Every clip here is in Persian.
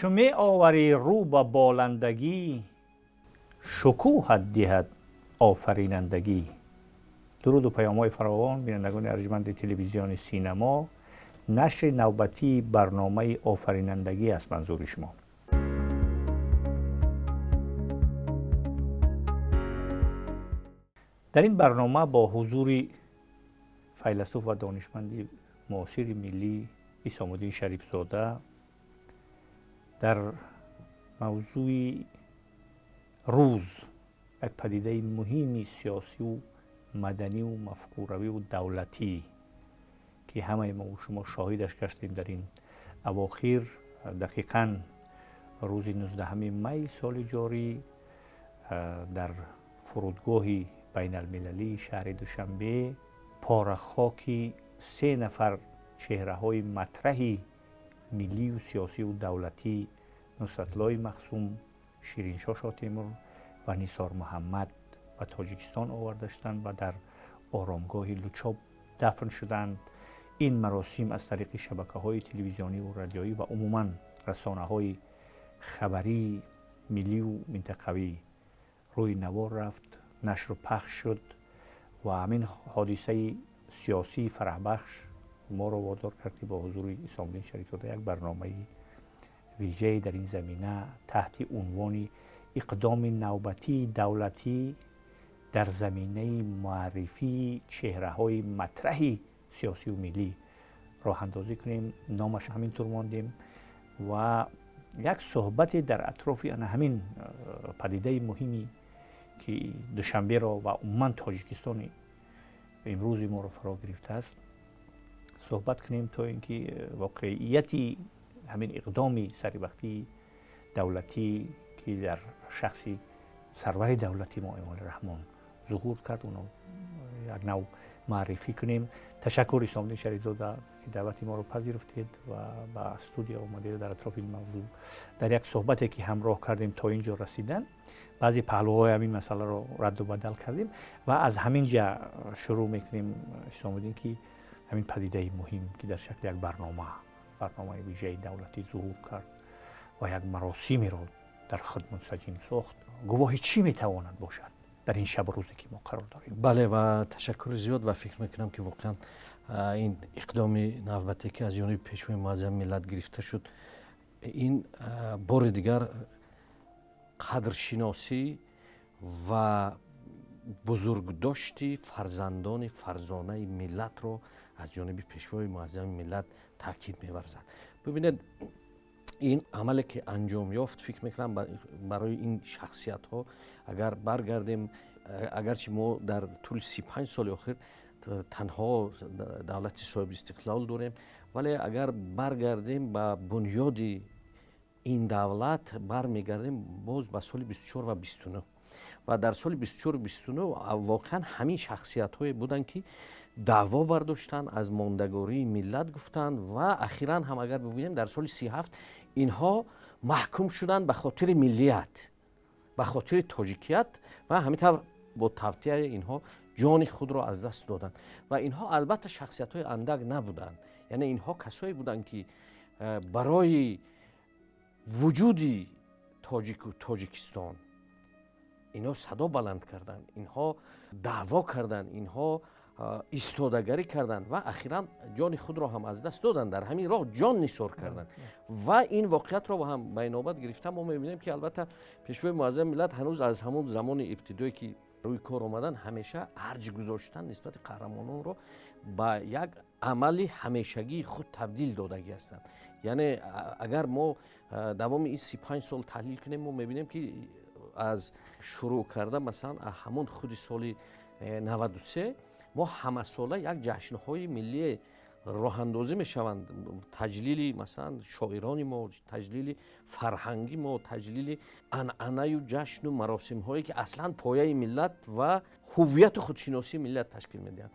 چو می آوری رو به بالندگی، شکوهت دهد آفرینندگی. درود و پیام‌های فراوان بینندگان ارجمند تلویزیون سینما. نشر نوبتی برنامه آفرینندگی است منظور شما. در این برنامه با حضور فیلسوف و دانشمند معاصر ملی عیسی‌الدین شریف زاده در موضوع روز، یک پدیده مهمی سیاسی و مدنی و مفکوروی و دولتی که همه ما و شما شاهدش گشتیم در این اواخر، دقیقاً روز 19 می سال جاری در فرودگاه بین المللی شهر دوشنبه پاره خاک 3 نفر چهره های مطرح ملی و سیاسی و دولتی، نصرت‌الله مخزوم، شیرینشاه شاه تیمور و نیثار محمد و تاجیکستان آوردشتند و در آرامگاه لوچاب دفن شدند. این مراسم از طریق شبکه‌های تلویزیونی و رادیویی و عموماً رسانه‌های خبری ملی و منطقوی روی نوار رفت، نشر و پخش شد و همین حادثه سیاسی فرحبخش ما را وادار کرد که با حضور عیسی‌الدین شریف زاده یک برنامه ویژه در این زمینه تحت عنوان اقدام نوبتی دولتی در زمینه معرفی چهره‌های مطرح سیاسی و ملی راه اندازی کنیم. نامش همینطور ماندیم و یک صحبت در اطراف همین پدیده مهمی که دوشنبه را و عموما تاجیکستان امروز ما را فرا گرفته است صحبت کنیم تا اینکه واقعیتی همین اقدام سریوقتی دولتی که در شخص سرور دولتی ما امام رحمان ظهور کرد اونو یک نوع معرفی کنیم. تشکر عیسی‌الدین شریف زاده که دعوت ما رو پذیرفتید و با استودیو آمدید در اطراف این موضوع در یک صحبتی که همراه کردیم تا اینجا رسیدن. بعضی پهلوهای همین مسئله رو رد و بدل کردیم و از همین جا شروع میکنیم عیسی‌الدین که همین پدیده مهم که در شکل یک برنامه ویژه دولتی ظهور کرد و یک مراسمی رو در خود منسجم ساخت، گواه چی میتواند باشد در این شب و روزی که ما قرار داریم؟ بله و تشکر زیاد و فکر میکنم که واقعا این اقدام نوبتی که از جانب پیشوای معظم ملت گرفته شد این بار دیگر قدرشناسی و بزرگداشتی فرزندان فرزانه ملت رو از جانب پیشوای معظم ملت تاکید می‌ورزد. ببینید این عملی که انجام یافت فکر میکنم برای این شخصیت ها اگر برگردیم، اگرچه ما در طول 35 سال اخیر تنها دولت صاحب استقلال داریم، ولی اگر برگردیم به بنیاد این دولت برمیگردیم باز به سال 24 و 29 و در سال 24 و 29 واقعا همین شخصیت های بودن که دعوا برداشتن، از ماندگاری ملت گفتن و اخیراً هم اگر ببینیم در سال 37 اینها محکوم شدن به خاطر ملیت، به خاطر تاجیکیت و همینطور با توطئه اینها جان خود را از دست دادن و اینها البته شخصیت های اندک نبودن، یعنی اینها کسایی بودن که برای وجود تاجیک و تاجیکستان اینها صدا بلند کردن، اینها دعوا کردن، اینها ایستادگری کردند و اخیراً جان خود را هم از دست دادند، در همین راه جان نثار کردند و این واقعیت را با هم به نوبت گرفتن ما می‌بینیم که البته پیشوای معظم ملت هنوز از همون زمان ابتدایی که روی کار آمدن همیشه ارج گذاشتن نسبت قهرمانان را به یک عمل همیشگی خود تبدیل دادگی هستند. یعنی اگر ما دوام این 35 سال تحلیل کنیم ما می‌بینیم که از شروع کرده مثلا همون خود سال 93 ما همه ساله یک جشن‌های ملی راه اندازی می‌شوند، تجلیل مثلا شاعران ما، تجلیل فرهنگی ما، تجلیل عنعنه و جشن و مراسم‌هایی که اصلاً پایه ملت و هویت خودشناسی ملت تشکیل می‌دهند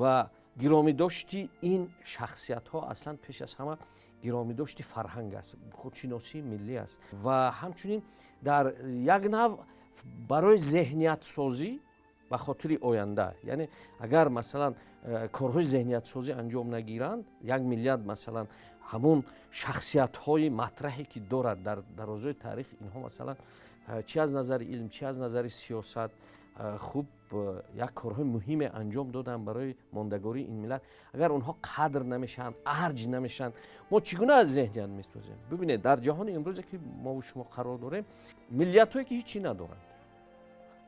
و گرامی داشتی این شخصیت‌ها اصلاً پیش از همه گرامی داشتی فرهنگ است، خودشناسی ملی است و همچنین در یک نوع برای ذهنیت سازی به خاطر آینده، یعنی اگر مثلا کارهای ذهنیت سازی انجام نگیرند یک ملت مثلا همون شخصیت های مطرحی که دارد در درازای تاریخ، اینها مثلا چی از نظر علم چی از نظر سیاست خوب یک کارهای مهم انجام دادن برای ماندگاری این ملت. اگر اونها قدر نمیشن، ارج نمیشن، ما چگونه از ذهنیت میسازیم؟ ببینید در جهان امروزی که ما و شما قرار داریم، ملیت هایی که هیچی ندارند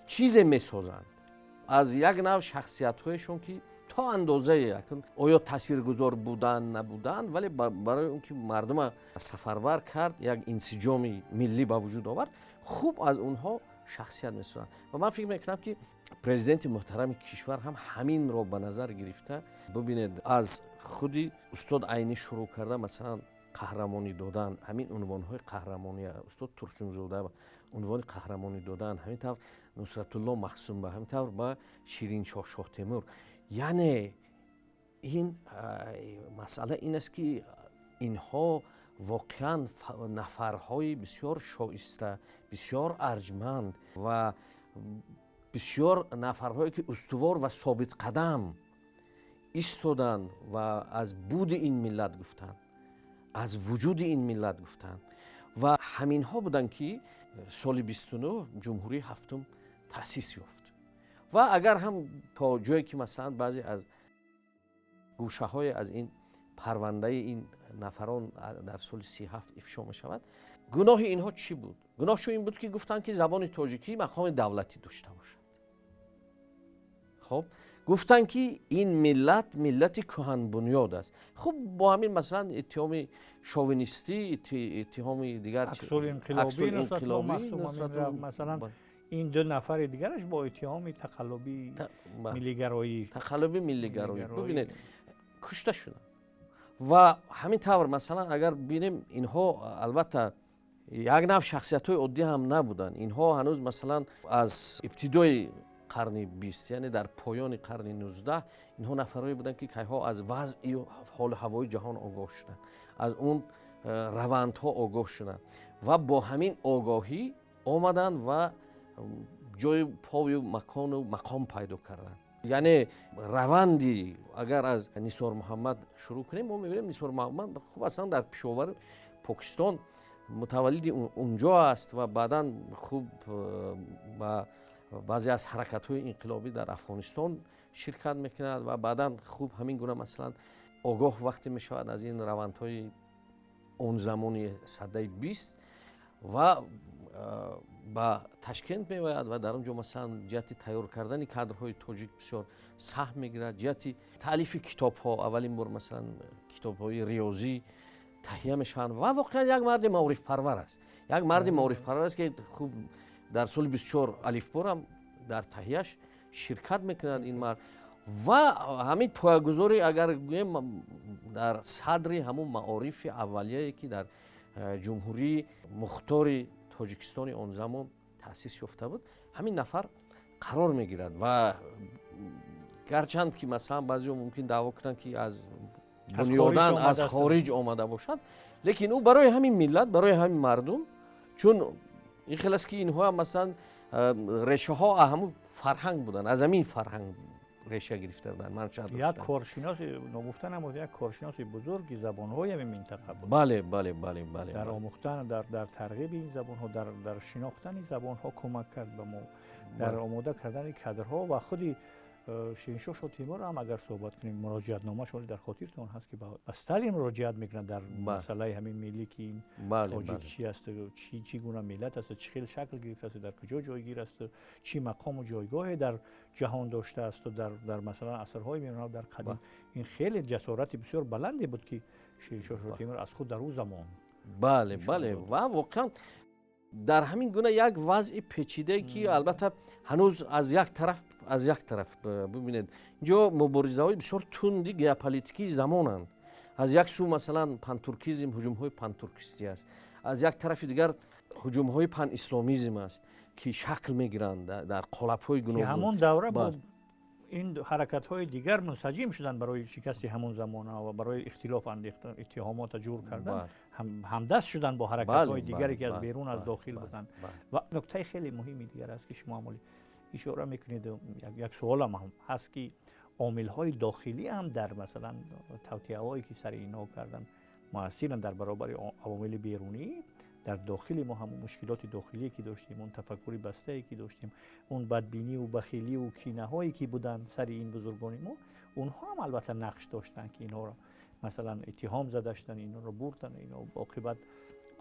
چیزی میسازند از یک نوع شخصیت هایشون که تا اندازه یکن آیا تاثیرگذار بودن نبودن، ولی برای اون که مردم سفرور کرد، یک انسجام ملی به وجود آورد، خوب از اونها شخصیت میسازند. و من فکر میکنم که پرزیدنت محترم کشور هم همین رو به نظر گرفته. ببینید از خودی استاد عینی شروع کرده مثلا قهرمانی دادن، همین عنوان‌های قهرمانی استاد ترسونزاده عنوان قهرمانی دادن، همینطور نصرت الله مخصوم به همینطور با شیرین شاه تیمور. یعنی این مسئله این است که اینها واقعا نفرهای بسیار شایسته، بسیار ارجمند و بسیار نفرهایی که استوار و ثابت قدم ایستادن و از بود این ملت گفتن، از وجود این ملت گفتن و همین ها بودن که سال 29 جمهوری هفتم تأسیس یافت. و اگر هم تا جایی که مثلا بعضی از گوشه های از این پرونده این نفران در سال 37 افشا می شود، گناه اینها چی بود؟ گناهشون این بود که گفتن که زبان تاجیکی مقام دولتی داشته باشد. خب گفتن که این ملت کهن بنیاد است. خب با همین مثلا اتهام شاونیستی، اتهام دیگر عکس‌العمل انقلابی مثلا این دو نفر دیگرش با اتهام تقلبی ملیگرایی ببینید کشته شدن. و همین طور مثلا اگر ببینیم اینها البته یک نوع شخصیت‌های عادی هم نبودن. اینها هنوز مثلا از ابتدای قرن 20 یعنی در پایان قرن 19 اینها نفرایی بودن که کیها از وضع حال هوای جهان آگاه شدن، از اون روندها آگاه شدن و با همین آگاهی آمدن و جای پای و مکان و مقام پیدا کردن. یعنی روندی اگر از نثار محمد شروع کنیم، ما می‌بینیم نثار محمد خوب اصلا در پشاور پاکستان متولد اونجا است و بعداً خوب با بعضی از حرکت‌های انقلابی در افغانستان شرکت میکند و بعداً خوب همین گونه مثلا آگاه وقتی میشود از این روندهای اون زمانی سده 20 و با تشکیل می‌آید و در اونجا مثلا جهت تیار کردن کادرهای تاجیک بسیار سهم میگیرد، جهت تالیف کتاب‌ها اولین بار مثلا کتاب‌های ریاضی تهیه میشن و واقعا یک مرد معارف پرور است. یک مرد معارف پرور است که خوب در سال 24 الفبا هم در تهیهش شرکت میکند این مرد. و همین پایه‌گذاری اگر گویم در صدر همون معارف اولیه‌ای که در جمهوری مختار تاجیکستان آن زمان تأسیس یافته بود، همین نفر قرار میگیرد. و گرچند که مثلا بعضی ممکن دعوا کنند که از بنیادن از خارج آمده باشد، لیکن او برای همین ملت، برای همین مردم، چون این خیلی است که اینها هم مثلا ریشه ها همون فرهنگ بودن، از همین فرهنگ ریشه گرفته بودن. یک کارشناس نامفتن هم یک کارشناس بزرگی زبان‌های همین منطقه بود. بله در آموختن، در ترغیب این زبان‌ها، در شناختن این زبان‌ها کمک کرد به ما، در آماده کردن کادرها. و خودی شیرین شاه تیمور هم اگر صحبت کنیم، مراجعت نامه شما در خاطرتون هست که به استالین مراجعت میکنه در مسئله همین ملی که این تاجیک چی است، چی گونه ملت است، چه خیلی شکل گرفته است، در کجا جایگیر است، چی مقام و جایگاه در جهان داشته است و در مثلا عصرهای میانه در قدیم. این خیلی جسارت بسیار بلندی بود که شیرین شاه تیمور از خود در اون زمان بله و واقعا در همین گونه یک وضع پیچیده که البته هنوز از یک طرف ببینید اینجا مبارزه های بسیار تندی ژئوپلیتیکی زمانند. از یک سو مثلا پانتورکیسم، هجوم های پانتورکیستی است، از یک طرف دیگر هجوم های پان اسلامیسم است که شکل میگیرند در قالب های گوناگون. همون دوره با این حرکت های دیگر منسجم شدن برای شکست همون زمان و برای اختلاف انداختن، اتهامات جور کردن، همدست شدن با حرکت های دیگری که از بیرون از داخل بودن. و نکته خیلی مهمی دیگر است که شما عمولی اشاره میکنید، یک سوال هم هست که عامل های داخلی هم در مثلا توطئه هایی که سر اینا کردن موثرند در برابر عوامل بیرونی. در داخل ما همون مشکلات داخلی که داشتیم، اون تفکر بسته که داشتیم، اون بدبینی و بخیلی و کینه هایی که بودن سر این بزرگان ما، اونها هم البته نقش داشتن که اینا را مثلا اتهام زداشتن، اینا را بردن، اینا عاقبت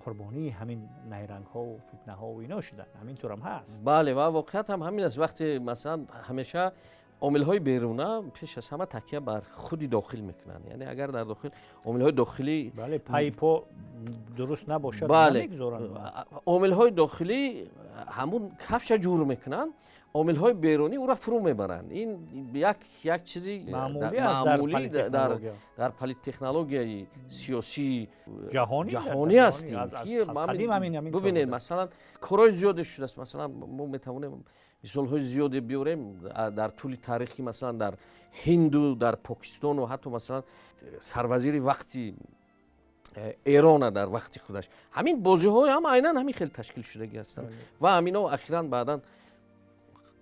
قربانی همین نیرنگ ها و فتنه ها و اینا شدن. همینطور هم هست. بله، و واقعیت هم همین است. وقتی مثلا همیشه عامل های بیرونه پیش از همه تکیه بر خود داخل میکنن. یعنی اگر در داخل عامل های داخلی بله پای پا درست نباشد بله نمیگذارن. عامل های داخلی همون کفش جور میکنن، عامل های بیرونی او را فرو میبرن. این یک چیزی معمولی در پالیتکنولوژی سیاسی جهانی است. ببینید مثلا کارهای زیاد شده است. مثلا ما میتوانیم مثال های زیادی بیاریم در طول تاریخی، مثلا در هند و در پاکستان و حتی مثلا سروزیر وقتی ایران در وقت خودش همین بازی های هم عیناً همین خیلی تشکیل شدگی هستند و همینا اخیراً بعداً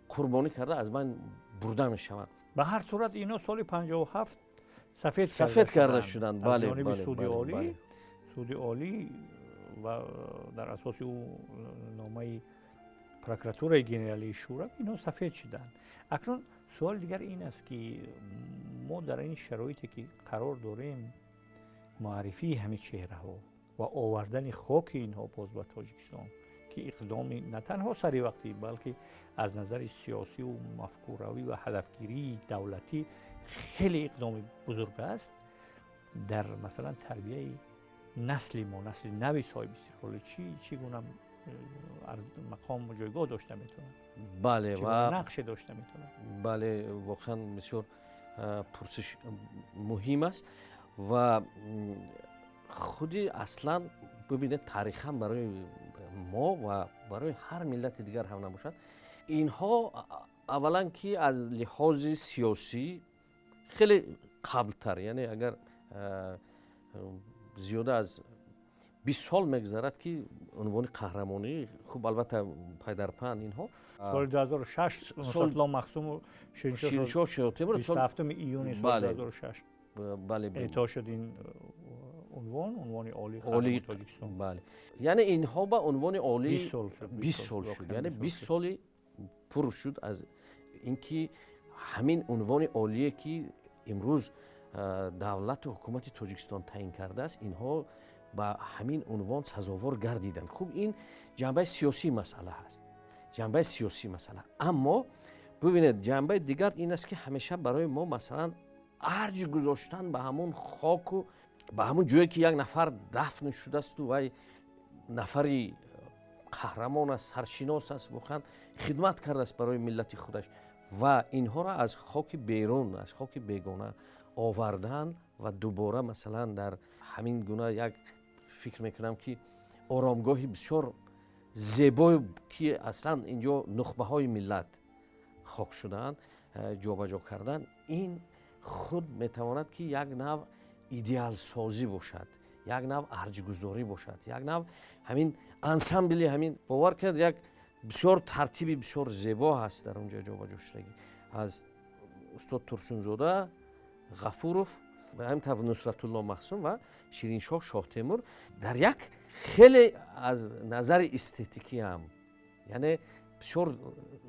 قربانی کرده از من برده می شود. به هر صورت اینا سال 57 سفید کرده شدند. بله جانب بله سعودی بله عالی بله. سعودی عالی و در اساس او نامه پروکراتور جنرالی شورا اینا سفید شدند. اکنون سوال دیگر این است که ما در این شرایطی که قرار داریم معرفی همه چهره ها و آوردن خاک اینها باز به تاجیکستان که اقدامی نه تنها سری وقتی بلکه از نظر سیاسی و مفکوروی و هدفگیری دولتی خیلی اقدام بزرگ است در مثلا تربیه نسل ما، نسل نوی صاحب استقلال چی گونه از مقام و جایگاه داشته میتونه. بله و نقش داشته میتونه. بله واقعا بسیار پرسش مهم است و خودی اصلا ببینید تاریخ هم برای ما و برای هر ملت دیگر هم نباشد. اینها اولا که از لحاظ سیاسی خیلی قبل تر، یعنی اگر زیاده از 20 سال میگذرد که عنوان قهرمانی خوب البته پای در پن اینها سال 2006 سال مخصوم شیرینشاه شیراتیمور 27 ایون سال 2006 بله اعطا شد این عنوان عالی تاجیکستان. بله یعنی اینها با عنوان عالی 20 سال شد. یعنی 20 سالی پر شد از اینکه همین عنوان عالی که امروز دولت و حکومت تاجیکستان تعیین کرده است، اینها با همین عنوان سزاوار گردیدند. خوب این جنبه سیاسی مسئله هست، جنبه سیاسی مسئله. اما ببینید جنبه دیگر این است که همیشه برای ما مثلا ارج گذاشتن به همون خاک و به همون جایی که یک نفر دفن شده است و نفری قهرمان است، سرشناس است، واقعا خدمت کرده است برای ملت خودش و اینها را از خاک بیرون، از خاک بیگانه آوردن و دوباره مثلا در همین گونه یک فکر میکنم که آرامگاهی بسیار زیبا که اصلا اینجا نخبه های ملت خاک شدن جابجا کردن، این خود میتواند که یک نوع ایدئال سازی باشد، یک نوع ارجگذاری باشد، یک نوع همین انسامبلی، همین باور کرد یک بسیار ترتیبی بسیار زیبا هست در اونجا جابجا شدگی از استاد ترسونزاده، غفورов و همینطور نصرت الله مخزوم و شیرینشاه شاه تیمور در یک خیلی از نظر استتیکی هم یعنی بسیار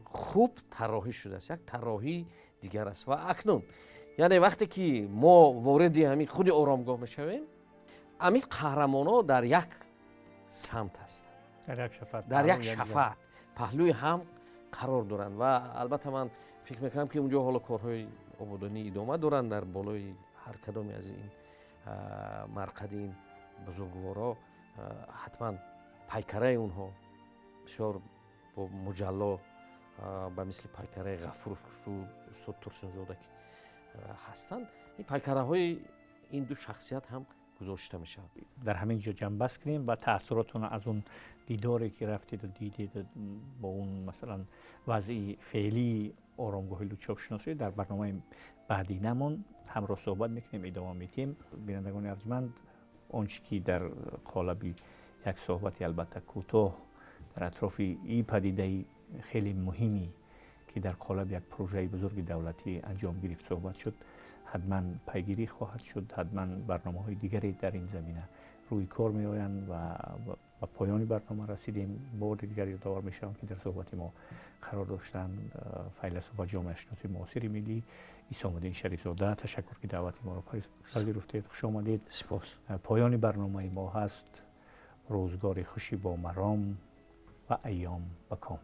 خوب طراحی شده است، یک طراحی دیگر است. و اکنون یعنی وقتی که ما وارد همین خود آرامگاه میشویم، همین قهرمانا در یک سمت هستند، در یک شفاعت پهلوی هم قرار دارند و البته من فکر میکنم که اونجا حالا کارهای آبادانی ادامه دارند در بالای هر کدامی از این مرقد این بزرگوارا. حتما پیکره اونها بسیار با مجلا به مثل پیکره غفورov و استاد ترسونزاده که هستند، این پیکره های این دو شخصیت هم گذاشته میشه. در همین جا جنبست کنیم و تأثیراتون از اون دیداری که رفتید و دیدید با اون مثلا وضعی فعلی آرامگاه لوچاک شناسی در برنامه بعدی نمون همراه صحبت میکنیم، ادامه میدیم. بینندگان ارجمند، آنچه که در قالب یک صحبتی البته کوتاه در اطراف این پدیده خیلی مهمی که در قالب یک پروژه بزرگ دولتی انجام گرفت صحبت شد، حتما پیگیری خواهد شد. حتما برنامه‌های دیگری در این زمینه روی کار می‌آیند و پایان برنامه رسیدیم. بار دیگر یادآور می‌شوم که در صحبت ما قرار داشتند فیلسوف و جامعه شناس معاصر ملی عیسی‌الدین شریف‌زاده. تشکر که دعوت ما را پذیرفتید. خوش آمدید. سپاس. پایان برنامه ما هست. روزگار خوشی با مرام و ایام بکام.